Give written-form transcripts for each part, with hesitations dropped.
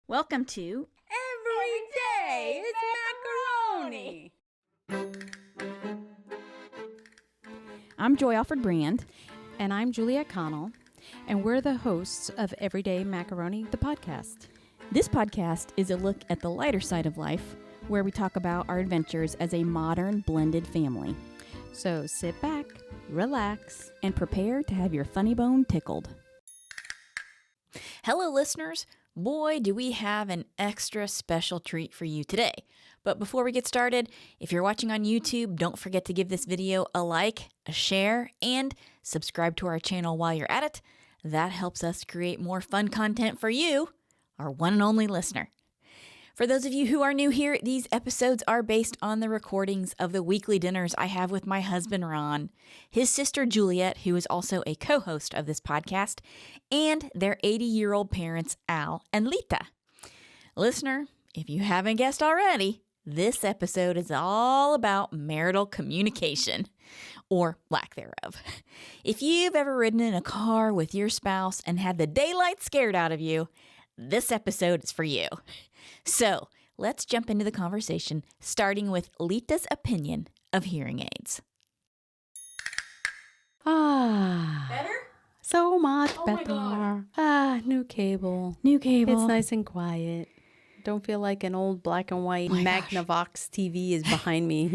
Welcome to Every day it's macaroni. I'm Joy Alford Brand. And I'm Juliette Connell, and we're the hosts of Everyday Macaroni, the podcast. This podcast is a look at the lighter side of life, where we talk about our adventures as a modern blended family. So sit back, relax, And prepare to have your funny bone tickled. Hello, listeners. Boy, do we have an extra special treat for you today. But before we get started, if you're watching on YouTube, don't forget to give this video a like, a share, and subscribe to our channel while you're at it. That helps us create more fun content for you, our one and only listener. For those of you who are new here, these episodes are based on the recordings of the weekly dinners I have with my husband, Ron, his sister, Juliette, who is also a co-host of this podcast, and their 80-year-old parents, Al and Lita. Listener, if you haven't guessed already, this episode is all about marital communication, or lack thereof. If you've ever ridden in a car with your spouse and had the daylight scared out of you, this episode is for you. So let's jump into the conversation, starting with Lita's opinion of hearing aids. Better? So much better. New cable. New cable. It's nice and quiet. Don't feel like an old black and white Magnavox TV is behind me,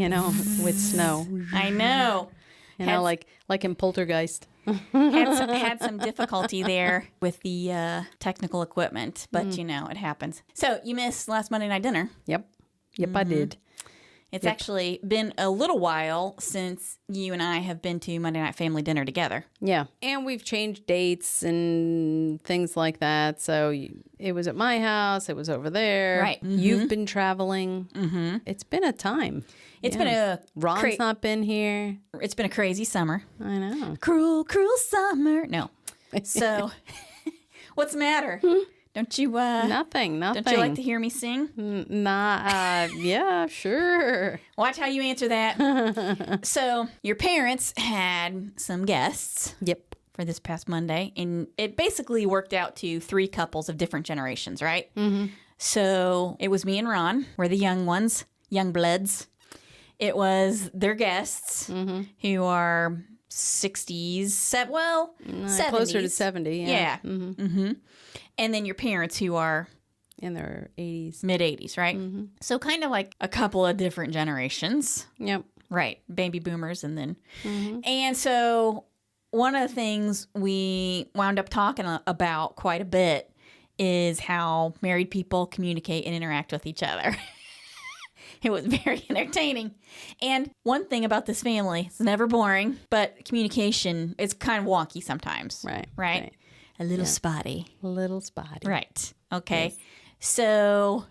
with snow. I know. Like in Poltergeist. Had some difficulty there with the technical equipment, but it happens. So you missed last Monday night dinner. Yep, I did. It's actually been a little while since you and I have been to Monday night family dinner together. Yeah, and we've changed dates and things like that. So it was at my house. It was over there. Right. Mm-hmm. You've been traveling. Mm-hmm. It's been a time. It's been a Ron's not been here. It's been a crazy summer. I know. Cruel, cruel summer. No. So, what's the matter? Don't you? Nothing. Don't you like to hear me sing? Yeah, sure. Watch how you answer that. So, your parents had some guests. Yep. For this past Monday, and it basically worked out to 3 couples of different generations, right? Mm-hmm. So it was me and Ron. We're the young ones, young bloods. It was their guests who are 60s, 70s. Closer to 70, yeah. Yeah. Mm-hmm. And then your parents who are in their 80s. Mid-80s, right? Mm-hmm. So kind of like a couple of different generations. Yep. Right. Baby boomers and then. Mm-hmm. And so one of the things we wound up talking about quite a bit is how married people communicate and interact with each other. It was very entertaining. And one thing about this family, it's never boring, but communication is kind of wonky sometimes. Right? A little spotty. A little spotty. Right. Okay. Yes. So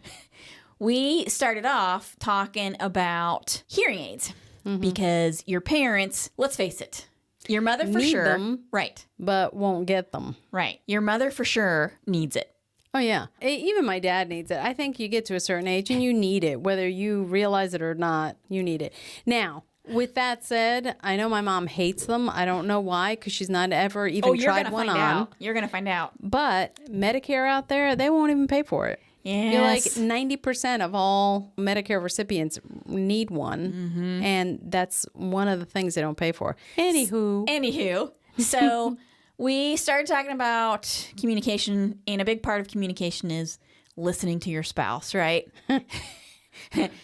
we started off talking about hearing aids because your parents, let's face it, your mother for Need sure. them, right. But won't get them. Right. Your mother for sure needs it. Oh, yeah. Even my dad needs it. I think you get to a certain age and you need it. Whether you realize it or not, you need it. Now, with that said, I know my mom hates them. I don't know why, because she's not ever even tried one on. You're going to find out. But Medicare out there, they won't even pay for it. Yes. You're like 90% of all Medicare recipients need one. Mm-hmm. And that's one of the things they don't pay for. Anywho. So we started talking about communication, and a big part of communication is listening to your spouse, right?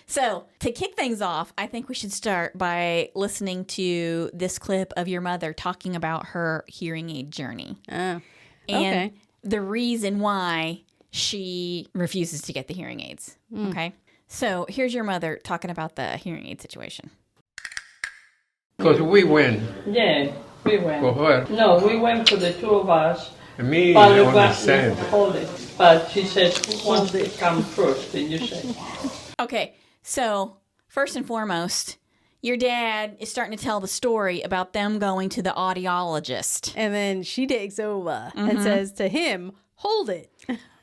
So to kick things off, I think we should start by listening to this clip of your mother talking about her hearing aid journey. And the reason why she refuses to get the hearing aids. Okay. So here's your mother talking about the hearing aid situation. Because we went. Yeah, we went. For her. No, we went for the 2 of us. Me But on the sand. hold it. But she said, who wants to come first? Did you say? Okay. So first and foremost, your dad is starting to tell the story about them going to the audiologist. And then she takes over and says to him, hold it.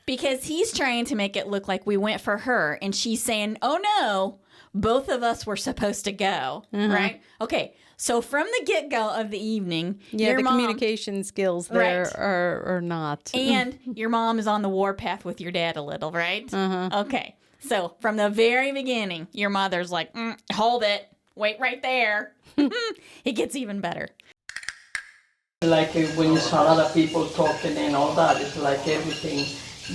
Because he's trying to make it look like we went for her. And she's saying, oh, no, both of us were supposed to go. Right? Okay. So from the get-go of the evening, Yeah, your the mom, communication skills there Right. are not. and your mom is on the warpath with your dad a little, right? Okay. So from the very beginning, your mother's like, hold it. Wait right there. It gets even better. Like when it's a lot of people talking and all that, it's like everything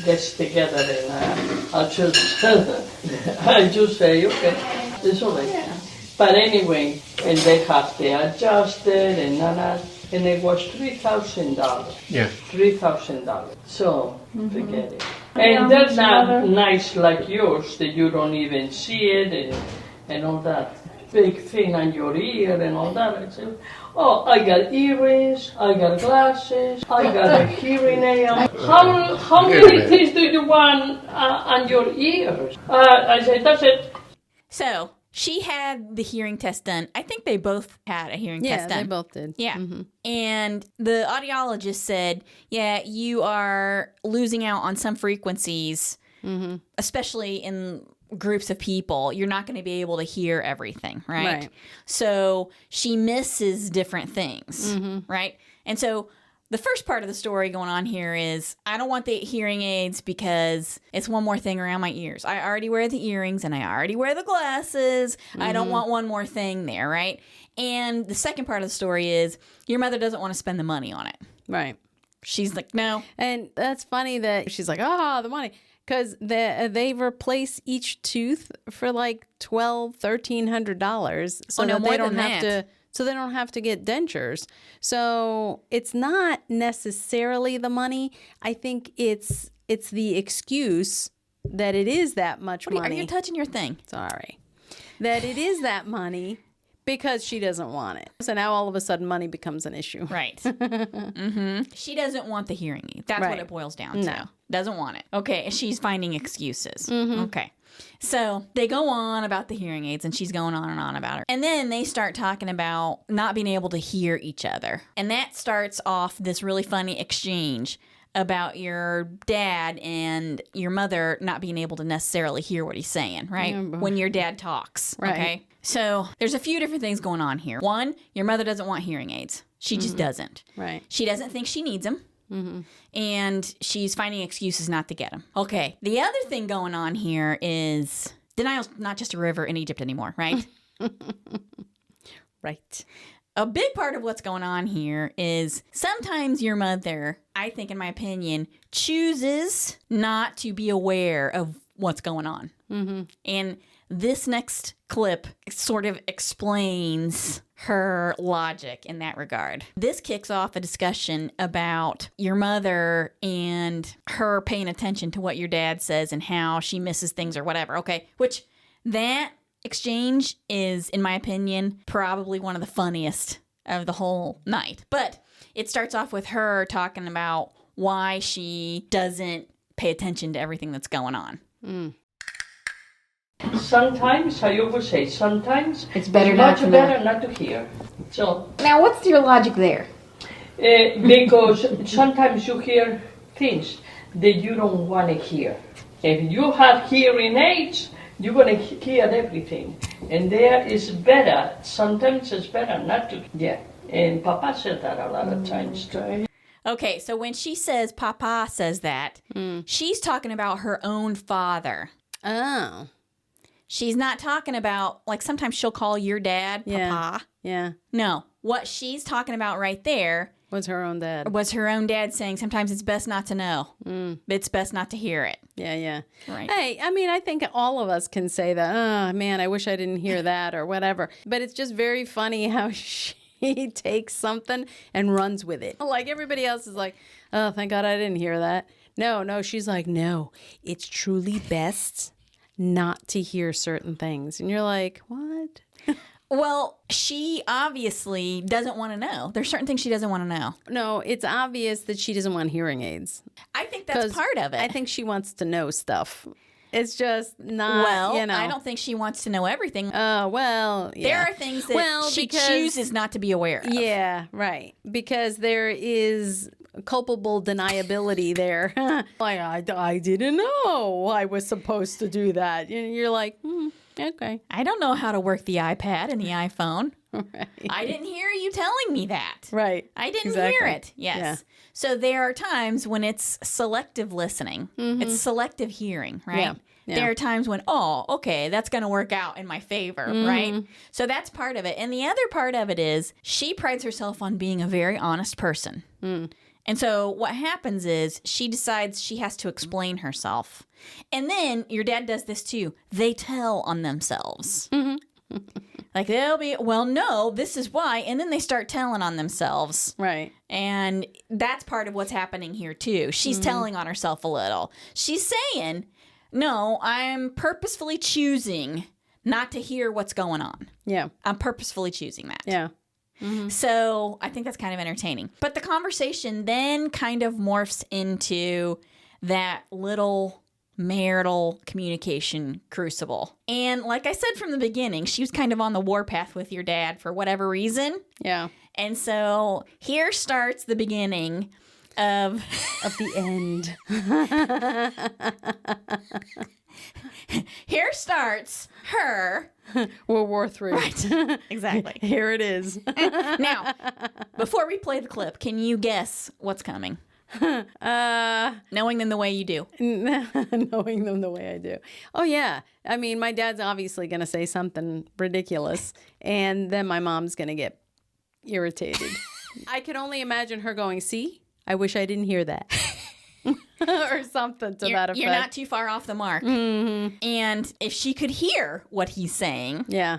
gets together and I just, I just say, okay, it's all right. But anyway, and they have to adjust it and and it was $3,000. Yeah. $3,000. So forget it. And they're not nice like yours that you don't even see it and all that big thing on your ear and all that. I said, oh, I got earrings, I got glasses, I got a hearing aid. How many things do you want on your ears? I said, that's it. So she had the hearing test done. I think they both had a hearing Yeah, test done. they both did. Yeah. And the audiologist said, yeah, you are losing out on some frequencies, especially in groups of people. You're not going to be able to hear everything, right? So she misses different things, right? And so the first part of the story going on here is I don't want the hearing aids because it's one more thing around my ears. I already wear the earrings and I already wear the glasses. I don't want one more thing there, right? And the second part of the story is your mother doesn't want to spend the money on it. Right. She's like, no. And that's funny that she's like, the money. Because they replace each tooth for like $1,200-$1,300, so no, that more they don't than have that. so they don't have to get dentures. So it's not necessarily the money. I think it's the excuse that it is that much money. Are you touching your thing? Sorry, that it is that money because she doesn't want it. So now all of a sudden money becomes an issue. Right. She doesn't want the hearing aid. That's what Right. it boils down to. No. Doesn't want it. Okay. And she's finding excuses. Okay. So they go on about the hearing aids and she's going on and on about it. And then they start talking about not being able to hear each other. And that starts off this really funny exchange about your dad and your mother not being able to necessarily hear what he's saying, right? When your dad talks, Right. okay? So there's a few different things going on here. One, your mother doesn't want hearing aids. She just doesn't. Right. She doesn't think she needs them. And she's finding excuses not to get them. Okay. The other thing going on here is denial's not just a river in Egypt anymore, right? Right. A big part of what's going on here is sometimes your mother, I think in my opinion, chooses not to be aware of what's going on. And this next clip sort of explains her logic in that regard. This kicks off a discussion about your mother and her paying attention to what your dad says and how she misses things or whatever. Okay, which that exchange is, in my opinion, probably one of the funniest of the whole night. But it starts off with her talking about why she doesn't pay attention to everything that's going on. Sometimes, I always say, sometimes It's better not much to know. better not to hear. So, Now, what's your logic there? because sometimes you hear things that you don't want to hear. If you have hearing aids, you're going to hear everything. And there is better, sometimes it's better not to. Yeah, and Papa said that a lot of times too. Okay, so when she says Papa says that, she's talking about her own father. Oh. She's not talking about, like, sometimes she'll call your dad Yeah. Papa. Yeah. No, what she's talking about right there Was her own dad. was her own dad saying sometimes it's best not to know. It's best not to hear it. Yeah, yeah. Right. Hey, I mean, I think all of us can say that. Oh, man, I wish I didn't hear that or whatever. But it's just very funny how she takes something and runs with it. Like everybody else is like, oh, thank God I didn't hear that. No, she's like, no, it's truly best not to hear certain things. And you're like, what? Well, she obviously doesn't want to know. There's certain things she doesn't want to know. No, it's obvious that she doesn't want hearing aids. I think that's part of it. I think she wants to know stuff. It's just not, well, you know. I don't think she wants to know everything. Well, yeah. There are things that she chooses not to be aware of. Yeah, right. Because there is culpable deniability there. Like, I didn't know I was supposed to do that. And you're like, Okay. I don't know how to work the iPad and the iPhone. Right. I didn't hear you telling me that. Right. I didn't Exactly. hear it. Yes. Yeah. So there are times when it's selective listening. It's selective hearing, right? Yeah. Yeah. There are times when, oh, okay, that's going to work out in my favor, right? So that's part of it. And the other part of it is she prides herself on being a very honest person. And so what happens is she decides she has to explain herself. And then your dad does this too. They tell on themselves. Like they'll be, well, no, this is why. And then they start telling on themselves. Right. And that's part of what's happening here too. She's telling on herself a little. She's saying, no, I'm purposefully choosing not to hear what's going on. Yeah. I'm purposefully choosing that. Yeah. So I think that's kind of entertaining. But the conversation then kind of morphs into that little marital communication crucible. And like I said from the beginning, she was kind of on the warpath with your dad for whatever reason. Yeah. And so here starts the beginning of the end. here starts her. World War III. Right. Exactly. Here it is. Now, before we play the clip, can you guess what's coming? Knowing them the way you do. Knowing them the way I do. Oh, yeah. I mean, my dad's obviously going to say something ridiculous, and then my mom's going to get irritated. I can only imagine her going, see, I wish I didn't hear that. Or something to that effect. You're not too far off the mark. And if she could hear what he's saying. Yeah.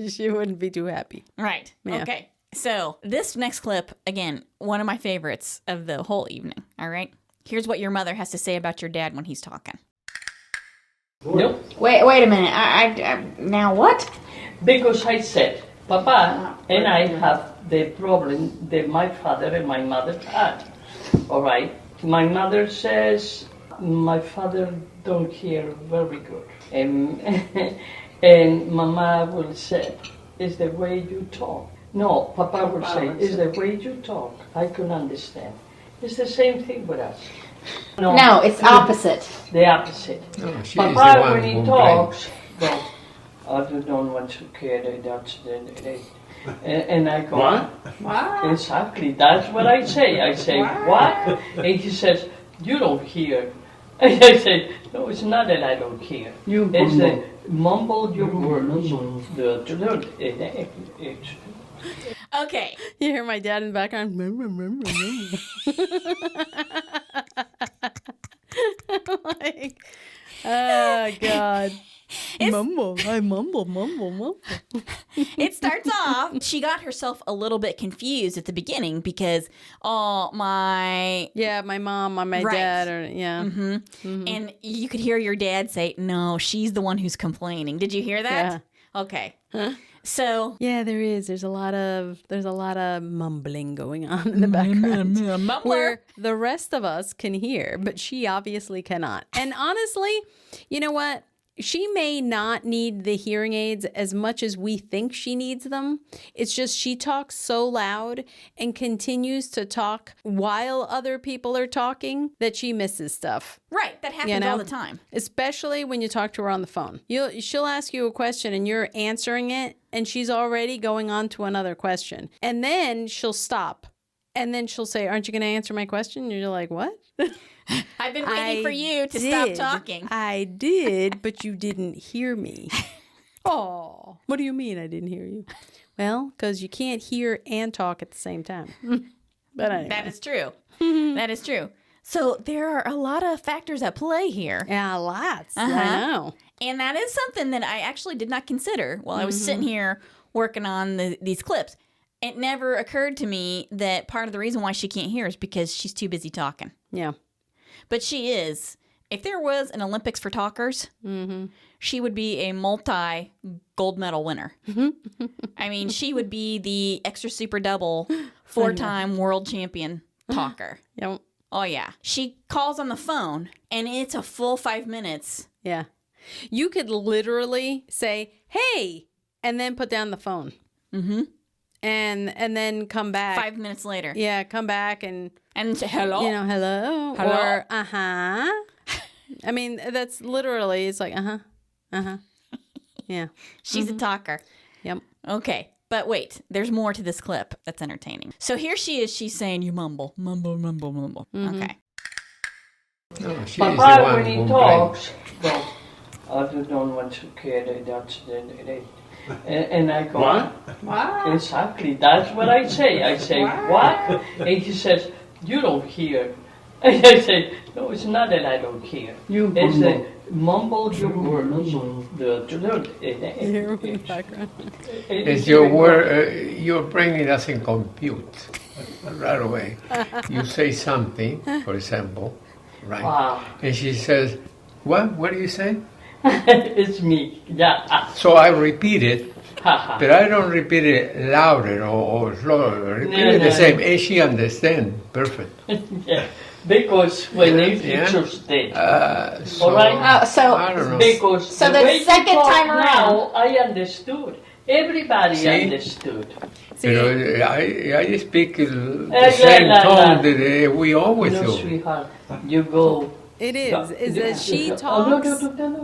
She wouldn't be too happy. Right. Yeah. Okay. So this next clip, again, one of my favorites of the whole evening. All right. Here's what your mother has to say about your dad when he's talking. Nope. Wait a minute. I now what? Because I said, Papa and I have the problem that my father and my mother had. All right. My mother says my father don't hear very good, and Mama will say, "It's the way you talk." No, Papa will say, "It's the way you talk." I can understand. It's the same thing with us. No, it's opposite. The opposite. No, she's Papa, the one when he who talks, goes, I don't want to care that's and I go, Wow. exactly, that's what I say. I say, what? And he says, you don't hear. And I said, no, it's not that I don't hear. It's that mumble your words. Okay. You hear my dad in the background. Like, oh, God. Mumble. I mumble. It starts off, she got herself a little bit confused at the beginning because, Yeah, my mom or my Right. dad or, yeah. and you could hear your dad say, no, she's the one who's complaining. Did you hear that? Okay. So. Yeah, there is. There's a lot of mumbling going on in the background. Mumbler. Where the rest of us can hear, but she obviously cannot. And honestly, you know what? She may not need the hearing aids as much as we think she needs them. It's just she talks so loud and continues to talk while other people are talking that she misses stuff. Right. That happens all the time. Especially when you talk to her on the phone. She'll ask you a question and you're answering it and she's already going on to another question. And then she'll stop. And then she'll say, aren't you going to answer my question? And you're like, what? I've been waiting for you to stop talking. I did, but you didn't hear me. Oh, what do you mean I didn't hear you? Well, because you can't hear and talk at the same time. But anyway. That is true. That is true. So there are a lot of factors at play here. Yeah, lots. I know. And that is something that I actually did not consider while I was sitting here working on these clips. It never occurred to me that part of the reason why she can't hear is because she's too busy talking. Yeah. But she is. If there was an Olympics for talkers, she would be a multi-gold medal winner. I mean, she would be the extra super double 4-time world champion talker. Yep. Oh, yeah. She calls on the phone, and it's a full 5 minutes. Yeah. You could literally say, hey, and then put down the phone. Mm-hmm. And then come back. 5 minutes later. Yeah, come back and say, hello? Hello. Hello? Or, I mean, that's literally, it's like, Yeah. She's a talker. Yep. Okay. But wait, there's more to this clip that's entertaining. So here she is. She's saying, you mumble, mumble, mumble, mumble. Okay. No, she is the Papa, one when he who talks, well, I don't want to care that's and I go, Wow. exactly, that's what I say. I say, what? And he says, you don't hear. And I say, no, it's not that I don't hear. It's that mumble your words. Here in the background. It's your word, your brain doesn't compute right away. You say something, for example, right? Wow. And she says, what? What do you say? It's me, yeah. So I repeat it, Haha. but I don't repeat it louder or slower. I repeat it the same, and she understands perfect. Yeah. Because when they Yeah. teachers did. So, All right. So I don't know. Because So the way you second talk time around- now, I understood. Everybody See? understood. Pero I speak the Yeah, same yeah, tone yeah. that we always No, do. sweetheart, you go. It is that she Oh, talks. no.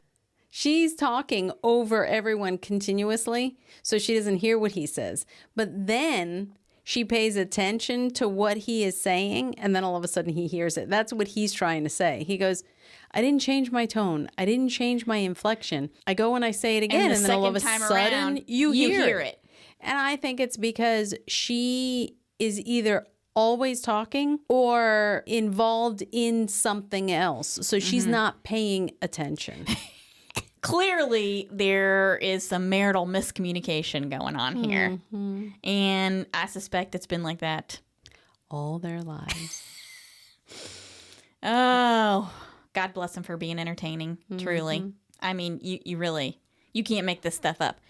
She's talking over everyone continuously, so she doesn't hear what he says. But then she pays attention to what he is saying, and then all of a sudden he hears it. That's what he's trying to say. He goes, I didn't change my tone. I didn't change my inflection. I go and I say it again, and, the then all of a second time sudden around, you hear it. And I think it's because she is either always talking or involved in something else. So she's not paying attention. Clearly, there is some marital miscommunication going on here. And I suspect it's been like that. All their lives. Oh, God bless him for being entertaining, truly. I mean, you can't make this stuff up.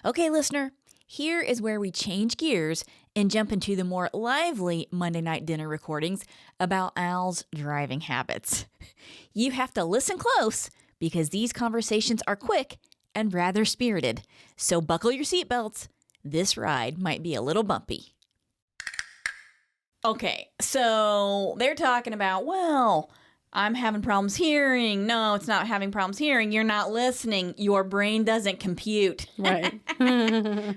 Okay, listener, here is where we change gears and jump into the more lively Monday night dinner recordings about Al's driving habits. You have to listen close because these conversations are quick and rather spirited. So buckle your seatbelts. This ride might be a little bumpy. Okay, so they're talking about, well, I'm having problems hearing. No, it's not having problems hearing. You're not listening. Your brain doesn't compute. Right.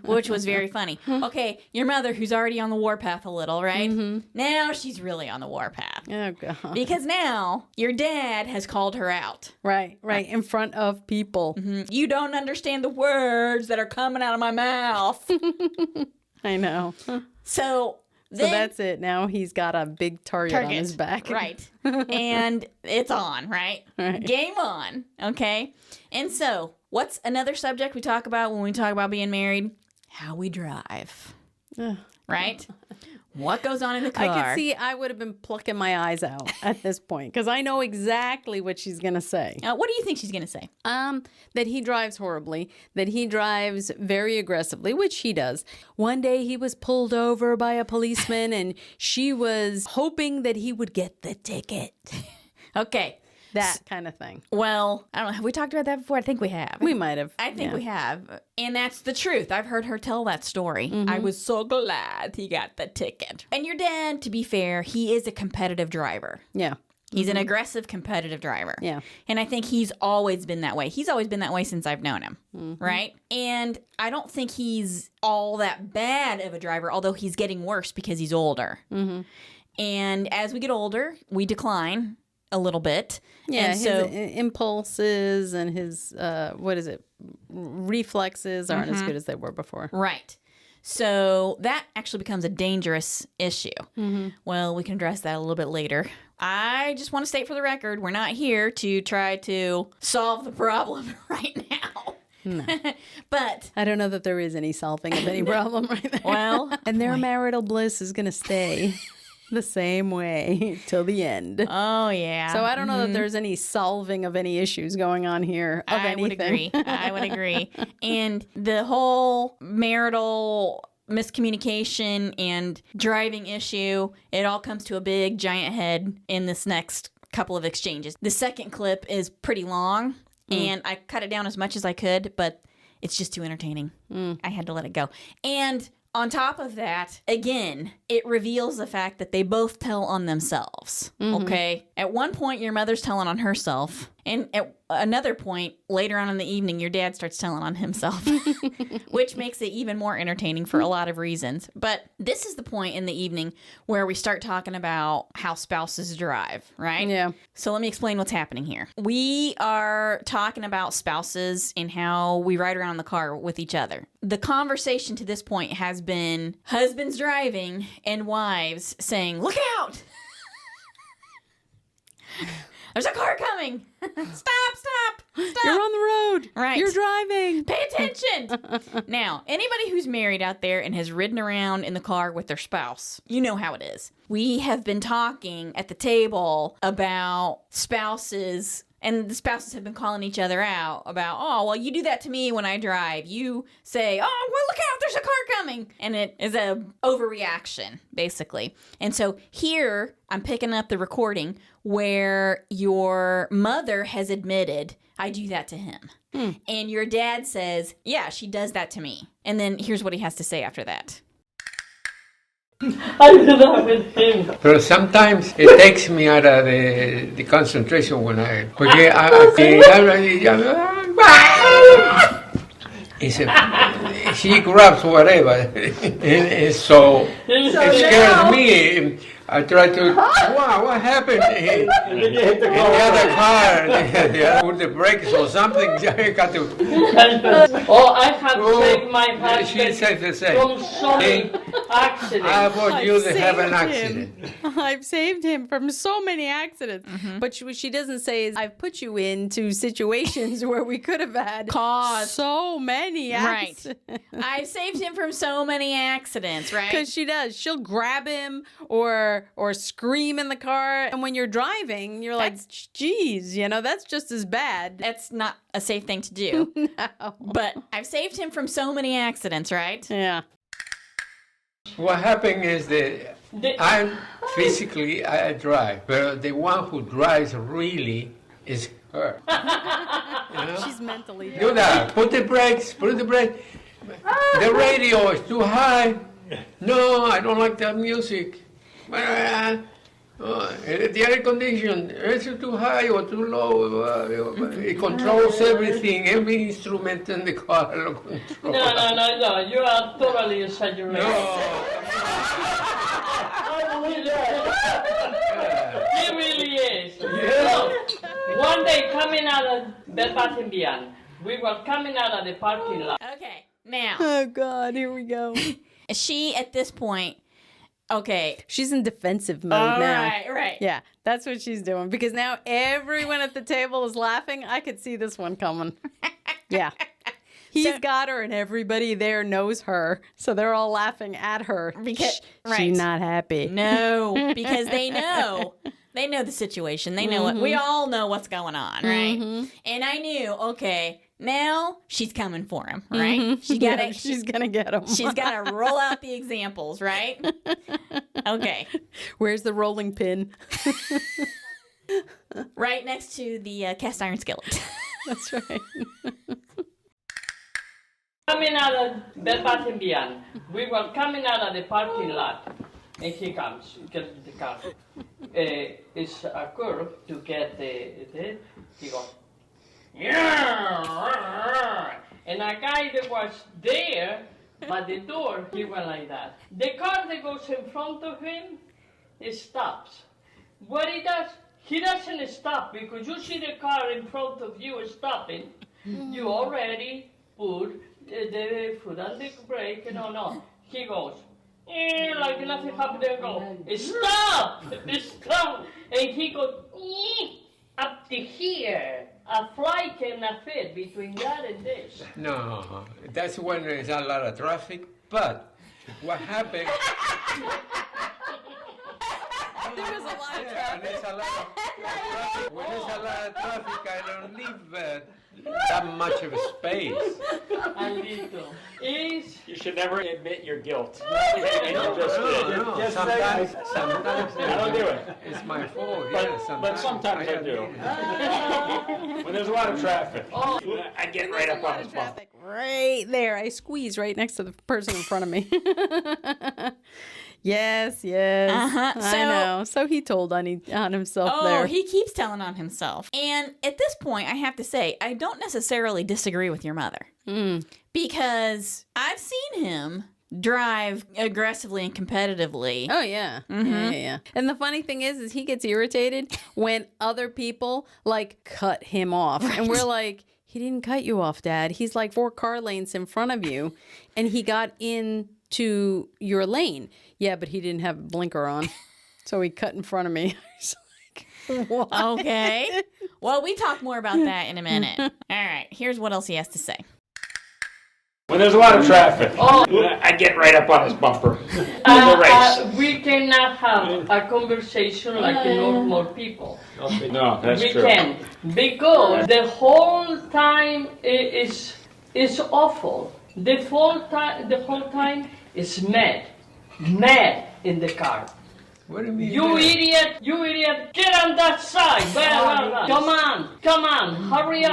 Which was very funny. Okay, your mother, who's already on the warpath a little, right? Now she's really on the warpath. Oh, God. Because now your dad has called her out. Right. In front of people. You don't understand the words that are coming out of my mouth. I know. So So that's it. Now he's got a big target on his back. Right. And it's on, right? Game on. Okay. And so, what's another subject we talk about when we talk about being married? How we drive. Right? What goes on in the car? I could see I would have been plucking my eyes out at this point because I know exactly what she's going to say. What do you think she's going to say? That he drives horribly, that he drives very aggressively, which he does. One day he was pulled over by a policeman and she was hoping that he would get the ticket. Okay. That kind of thing. Well, I don't know. Have we talked about that before? I think we have. We might have. I think we have. And that's the truth. I've heard her tell that story. I was so glad he got the ticket. And your dad, to be fair, he is a competitive driver. Yeah. He's an aggressive, competitive driver. Yeah. And I think he's always been that way. He's always been that way since I've known him. Right? And I don't think he's all that bad of a driver, although he's getting worse because he's older. And as we get older, we decline a little bit. Yeah, and so his impulses and his, reflexes aren't as good as they were before. right. So that actually becomes a dangerous issue. Well, we can address that a little bit later. I just want to state for the record, we're not here to try to solve the problem right now. No. But I don't know that there is any solving of any problem right there. well, And their marital bliss is going to stay the same way till the end. oh yeah. So I don't know that there's any solving of any issues going on here of I would anything. agree. I would agree. And the whole marital miscommunication and driving issue, it all comes to a big giant head in this next couple of exchanges. The second clip is pretty long, and I cut it down as much as I could, but it's just too entertaining. I had to let it go. And on top of that, again, it reveals the fact that they both tell on themselves. Okay? At one point, your mother's telling on herself, And at another point, later on in the evening, your dad starts telling on himself, which makes it even more entertaining for a lot of reasons. But this is the point in the evening where we start talking about how spouses drive, right? Yeah. So let me explain what's happening here. We are talking about spouses and how we ride around in the car with each other. The conversation to this point has been husbands driving and wives saying, "Look out! There's a car coming! Stop! You're on the road. Right. You're driving. Pay attention!" Now, anybody who's married out there and has ridden around in the car with their spouse, you know how it is. We have been talking at the table about spouses, and the spouses have been calling each other out about, "Oh, well, you do that to me when I drive. You say, 'Oh, well, look out, there's a car coming.'" And it is a overreaction, basically. And so here, I'm picking up the recording where your mother has admitted, "I do that to him." And your dad says, "Yeah, she does that to me." And then here's what he has to say after that. I do that with him. But sometimes it takes me out of the concentration when porque she grabs whatever, and so it scares me. I try to, wow, what happened? And then you hit the In the other car, put the brakes or something. I got to. Oh, I have saved my She husband says the same. from so many accidents. I want you to I've have an saved accident. I've saved him from so many accidents. Mm-hmm. But what she doesn't say is, I've put you into situations where we could have had Cause. so many Right. accidents. I've saved him from so many accidents, right? Because she does. She'll grab him or scream in the car. And when you're driving, you're like, geez, that's just as bad. That's not a safe thing to do. No. But I've saved him from so many accidents, right? Yeah. What happened is that I'm physically I drive, but the one who drives really is her. She's mentally Do that. Put the brakes. The radio is too high. No, I don't like that music. The air condition is too high or too low. It controls everything. Every instrument in the car controls. No. You are totally exaggerating. No. He really is. Look, one day coming out of Bed Bath & Beyond, we were coming out of the parking lot. Okay, now, Oh, God. Here we go. she at this point, okay. She's in defensive mode now. Right. Yeah, that's what she's doing. Because now everyone at the table is laughing. I could see this one coming. Yeah. He's got her, and everybody there knows her. So they're all laughing at her. Because, She's not happy. No, because they know. They know the situation. They know what we all know what's going on, right? And I knew, okay, now she's coming for him, right? She's gonna get him. She's got to roll out the examples, right? Okay. Where's the rolling pin? Right next to the cast iron skillet. That's right. Coming out of Bed Bath & Beyond, we were coming out of the parking lot, and he comes, gets the car. It's a curve to get the he goes, yeah, and a guy that was there by the door, he went like that. The car that goes in front of him, it stops. What he does, he doesn't stop because you see the car in front of you stopping. You already put the foot on the brake, no. He goes, like nothing happened there, go, stop! Stop! And he goes, up to here. A fly cannot fit between that and this. No, that's when there's a lot of traffic. But what happened? There was a lot of When there's a lot of traffic, I don't leave that much of a space. A little. You should never admit your guilt. No, Just sometimes I don't do it. it's my fault. But sometimes I do. When there's a lot of traffic, I get right up on the spot. Traffic right there. I squeeze right next to the person in front of me. Yes, yes. Uh-huh. I know. So he told on himself there. Oh, he keeps telling on himself. And at this point, I have to say, I don't necessarily disagree with your mother. Because I've seen him drive aggressively and competitively. Oh, yeah. Yeah. And the funny thing is he gets irritated when other people, like, cut him off. And we're like, he didn't cut you off, Dad. He's like 4 car lanes in front of you, and he got into your lane. Yeah, but he didn't have a blinker on, so he cut in front of me. He's like, what? Okay. Well, we talk more about that in a minute. All right. Here's what else he has to say. When there's a lot of traffic, I get right up on his bumper. We cannot have a conversation like normal people. No, that's We true. can, because the whole time is awful. The whole time is mad in the car. What do you mean? You idiot, get on that side. Come on, hurry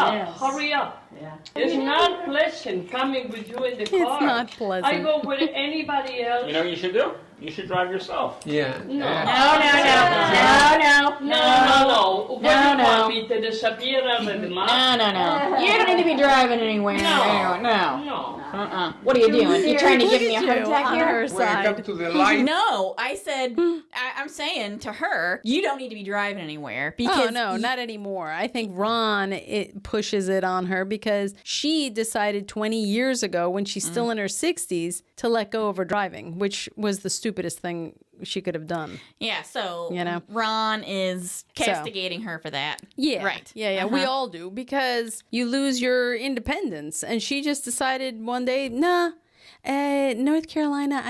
up. Yeah. It's not pleasant coming with you in the car. It's not pleasant. I go with anybody else. You know what you should do? You should drive yourself. Yeah. No. No. What do you want me to disappear out of the mouth? No. You don't need to be driving anywhere. No. What are you doing? You trying to give me a Look heart at you attack on here? her When I come side. to the light, No, I said, I'm saying to her, you don't need to be driving anywhere. Because Oh, no, not anymore. I think Ron pushes it on her because she decided 20 years ago when she's still in her 60s to let go of her driving, which was the stupidest thing she could have done. Yeah, so You know? Ron is castigating her for that. Yeah. Right. Yeah. We all do because you lose your independence. And she just decided one day, North Carolina,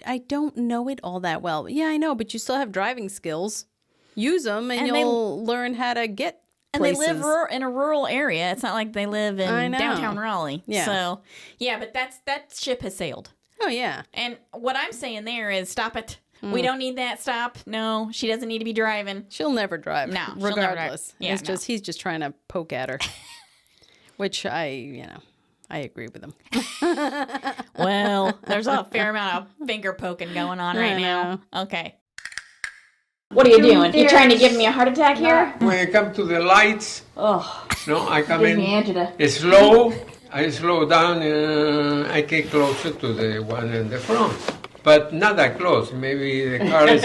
I don't know it all that well. Yeah, I know, but you still have driving skills. Use them and you'll learn how to get places. And they live in a rural area. It's not like they live I in know. downtown Raleigh. Yeah. So, yeah, but that ship has sailed. Oh, yeah. And what I'm saying there is stop it. We don't need that. Stop. No, she doesn't need to be driving. She'll never drive. No, she'll never drive. regardless. Yeah, It's just he's just trying to poke at her, which I agree with him. Well, there's a fair amount of finger poking going on right now. Okay. What are you doing? You trying to give me a heart attack here? when I come to the lights, Oh, I come gives me in agita. slow. I slow down. I get closer to the one in the front, but not that close. Maybe the car is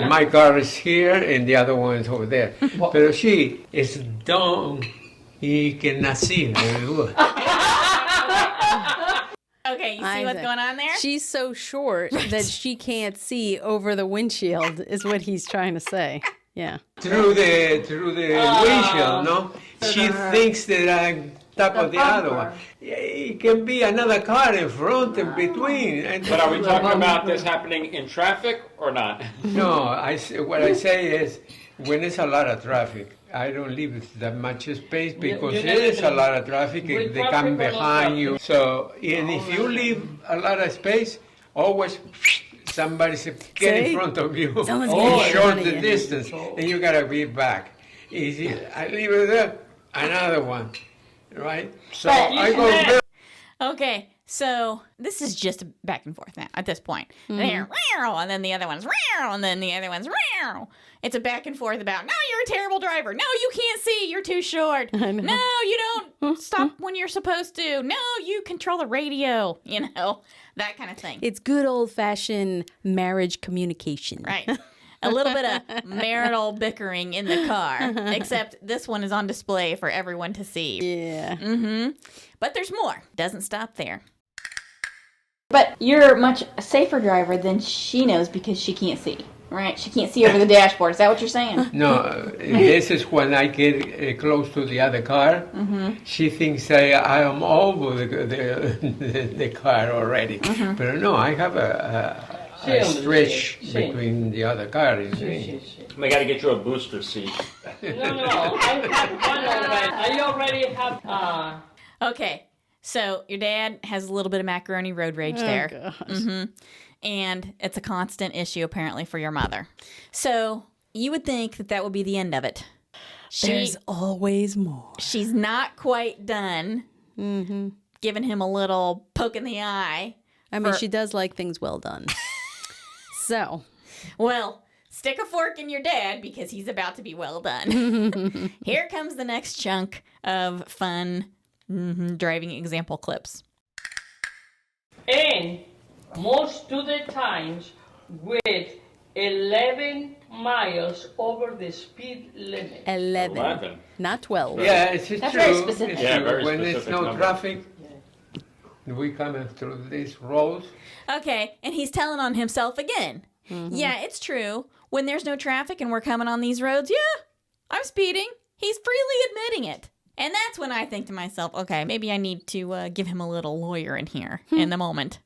my car is here and the other one is over there. But she is dumb. He cannot see very good. Okay, you see what's Isaac. going on there? She's so short that she can't see over the windshield, is what he's trying to say. Yeah. Through the windshield, no? She thinks that I'm top of the other one. It can be another car in front and between. And But are we talking about this happening in traffic or not? No, what I say is when there's a lot of traffic, I don't leave that much space because there is a lot of traffic and they come behind you. So, and if you leave a lot of space, always somebody's get in See? front of you. Someone's You getting in short front of the you. distance and you gotta be back. Easy. I leave it there, another one, right? So I go very Okay, so this is just back and forth now at this point. There, and then the other one's, and then the other one's. It's a back and forth about, no, you're a terrible driver. No, you can't see. You're too short. No, you don't stop when you're supposed to. No, you control the radio. You know, that kind of thing. It's good old-fashioned marriage communication. Right. A little bit of marital bickering in the car, except this one is on display for everyone to see. Yeah. But there's more. Doesn't stop there. But you're a much safer driver than she knows because she can't see, right? She can't see over the dashboard. Is that what you're saying? No, this is when I get close to the other car. She thinks I am over the car already. But no, I have a stretch between the other car and me. We got to get you a booster seat. No, I have one already. I already have. Okay, so your dad has a little bit of macaroni road rage there. And it's a constant issue apparently for your mother. So you would think that would be the end of it. There's always more. She's not quite done giving him a little poke in the eye. I mean, she does like things well done. So, Well, stick a fork in your dad because he's about to be well done. Here comes the next chunk of fun driving example clips. And most of the times with 11 miles over the speed limit. 11. Not 12. Yeah, it's true. That's very specific. It's Yeah, true. very When there's specific no number. traffic, we come through these roads. Okay, and he's telling on himself again. Yeah, it's true. When there's no traffic and we're coming on these roads, yeah, I'm speeding. He's freely admitting it. And that's when I think to myself, okay, maybe I need to give him a little lawyer in here in the moment.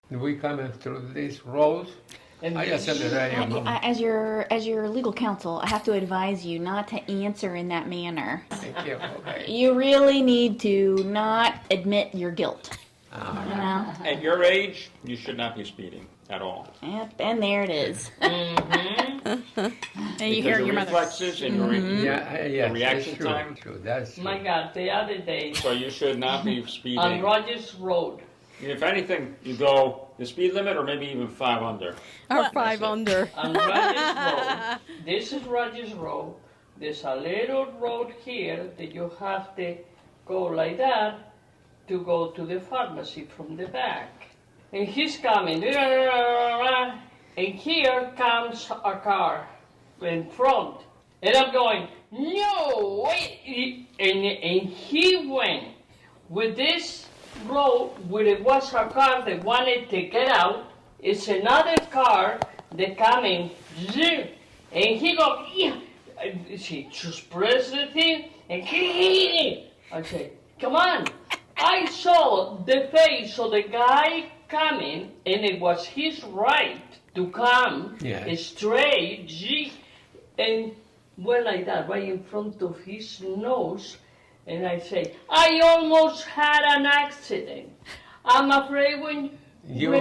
We come through these roads. And I just said that I am. As your legal counsel, I have to advise you not to answer in that manner. Thank you. Okay. You really need to not admit your guilt. You know? At your age, you should not be speeding at all. Yep, and there it is. And you Because hear your your mother. reflexes and your Yeah, reaction that's true. time. True. That's true. my God, the other day So you should not be on speeding. Rogers Road, If anything, you go the speed limit or maybe even 5 under. Or 5 under. on Rogers Road, this is Rogers Road, there's a little road here that you have to go like that to go to the pharmacy from the back. And he's coming, and here comes a car in front. And I'm going, no, wait. And he went with this road where it was a car that wanted to get out. It's another car that coming, and he go, yeah. She just press the thing, and I say, come on. I saw the face of the guy coming, and it was his right to come straight, and went like that, right in front of his nose. And I say, I almost had an accident. I'm afraid when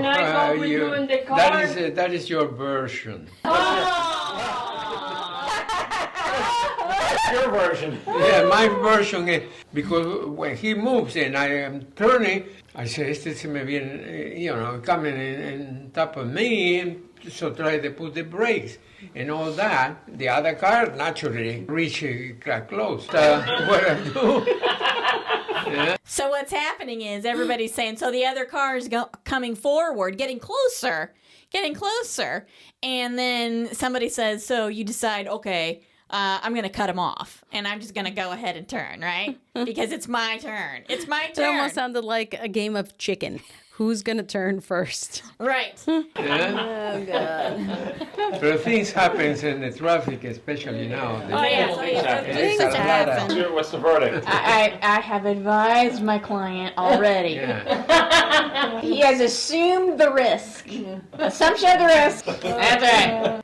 I go with you in the car. That is your version. That's your version. Yeah, my version is because when he moves and I am turning, I say, este se me viene, coming in top of me, so try to put the brakes and all that. The other car naturally reach close. What I do? So what's happening is everybody's saying, so the other car is coming forward, getting closer. And then somebody says, so you decide, okay, I'm going to cut him off. And I'm just going to go ahead and turn, right? Because it's my turn. It's my It turn. almost sounded like a game of chicken. Who's going to turn first? Right. Yeah? Oh, God. But things happens in the traffic, especially now. Oh, yeah. Things It's a lot of- happen. What's the verdict? I have advised my client already. Yeah. He has assumed the risk. Assumption of the risk. That's right.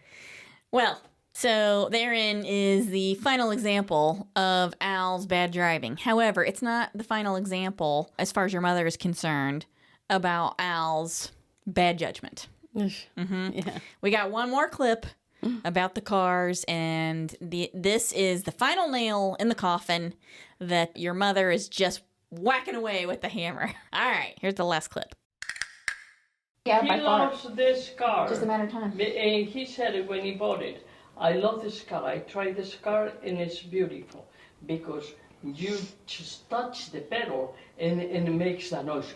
Well, so therein is the final example of Al's bad driving. However, it's not the final example, as far as your mother is concerned, about Al's bad judgment. Yeah. We got one more clip about the cars, and this is the final nail in the coffin that your mother is just whacking away with the hammer. All right, here's the last clip. Yeah, He by far. loves this car. Just a matter of time. And he said it when he bought it. I love this car. I tried this car and it's beautiful because you just touch the pedal and it makes that noise.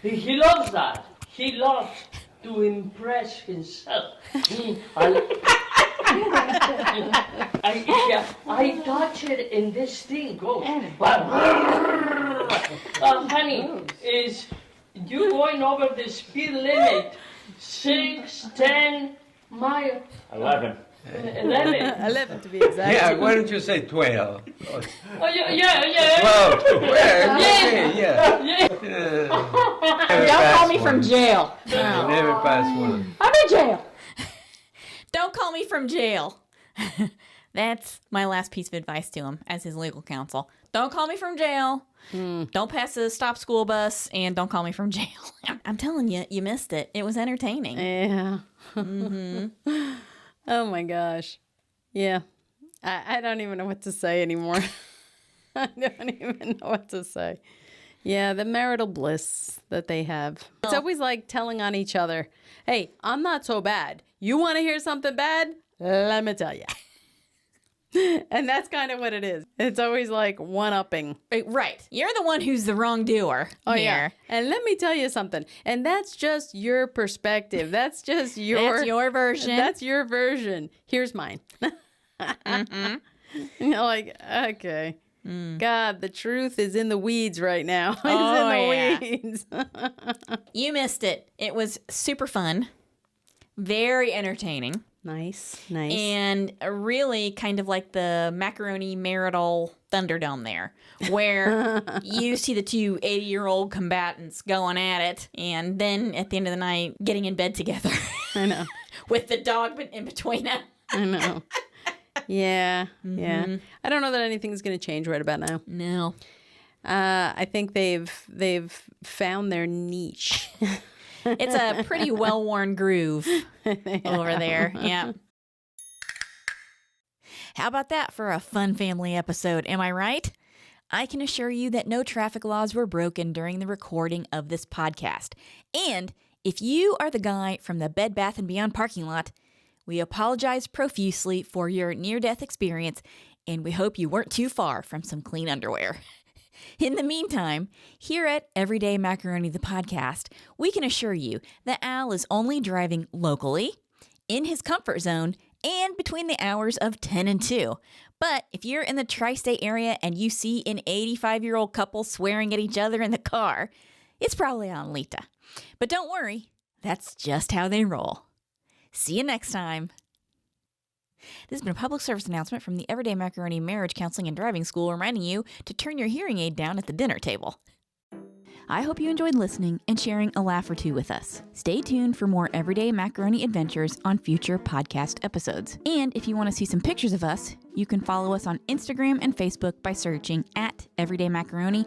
He loves that. He loves to impress himself. I touch it and this thing goes. Honey, is you going over the speed limit 6, 10 miles? 11. 11. 11 to be exact. Yeah, why don't you say 12? Oh, yeah. 12. Well, okay, yeah. Yeah. Don't call me from jail. You never pass one. I'm in jail. Don't call me from jail. That's my last piece of advice to him as his legal counsel. Don't call me from jail. Don't pass the stop school bus, and don't call me from jail. I'm telling you, you missed it. It was entertaining. Yeah. Oh my gosh. Yeah. I don't even know what to say anymore. I don't even know what to say. Yeah, the marital bliss that they have. It's always like telling on each other, hey, I'm not so bad. You want to hear something bad? Let me tell you. And that's kind of what it is. It's always like one-upping. Right. You're the one who's the wrongdoer. Oh, here. yeah. And let me tell you something. And that's just your perspective. That's just That's your version. That's your version. Here's mine. You're like, okay. God, the truth is in the weeds right now. It's in the weeds. You missed it. It was super fun. Very entertaining. Nice. Nice. And really kind of like the Macaroni marital Thunderdome there, where you see the two 80-year-old combatants going at it, and then at the end of the night, getting in bed together. I know. With the dog in between them. I know. Yeah. Yeah. I don't know that anything's going to change right about now. No. I think they've found their niche. It's a pretty well-worn groove over there. Yeah. How about that for a fun family episode? Am I right? I can assure you that no traffic laws were broken during the recording of this podcast. And if you are the guy from the Bed Bath & Beyond parking lot, we apologize profusely for your near-death experience, and we hope you weren't too far from some clean underwear. In the meantime, here at Everyday Macaroni the podcast, we can assure you that Al is only driving locally, in his comfort zone, and between the hours of 10 and 2. But if you're in the tri-state area and you see an 85-year-old couple swearing at each other in the car, it's probably on Lita. But don't worry, that's just how they roll. See you next time. This has been a public service announcement from the Everyday Macaroni Marriage Counseling and Driving School, reminding you to turn your hearing aid down at the dinner table. I hope you enjoyed listening and sharing a laugh or two with us. Stay tuned for more Everyday Macaroni adventures on future podcast episodes. And if you want to see some pictures of us, you can follow us on Instagram and Facebook by searching @EverydayMacaroni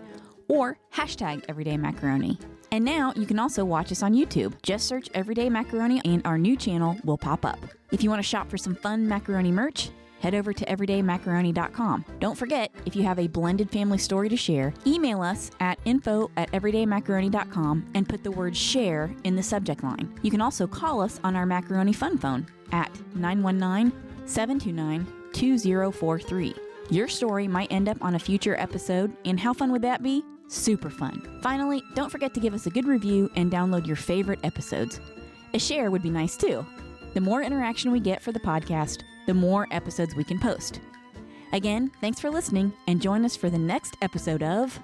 or #EverydayMacaroni. And now you can also watch us on YouTube. Just search Everyday Macaroni and our new channel will pop up. If you want to shop for some fun macaroni merch, head over to everydaymacaroni.com. Don't forget, if you have a blended family story to share, email us at info@everydaymacaroni.com and put the word share in the subject line. You can also call us on our Macaroni Fun Phone at 919-729-2043. Your story might end up on a future episode, and how fun would that be? Super fun. Finally, don't forget to give us a good review and download your favorite episodes. A share would be nice too. The more interaction we get for the podcast, the more episodes we can post. Again, thanks for listening, and join us for the next episode of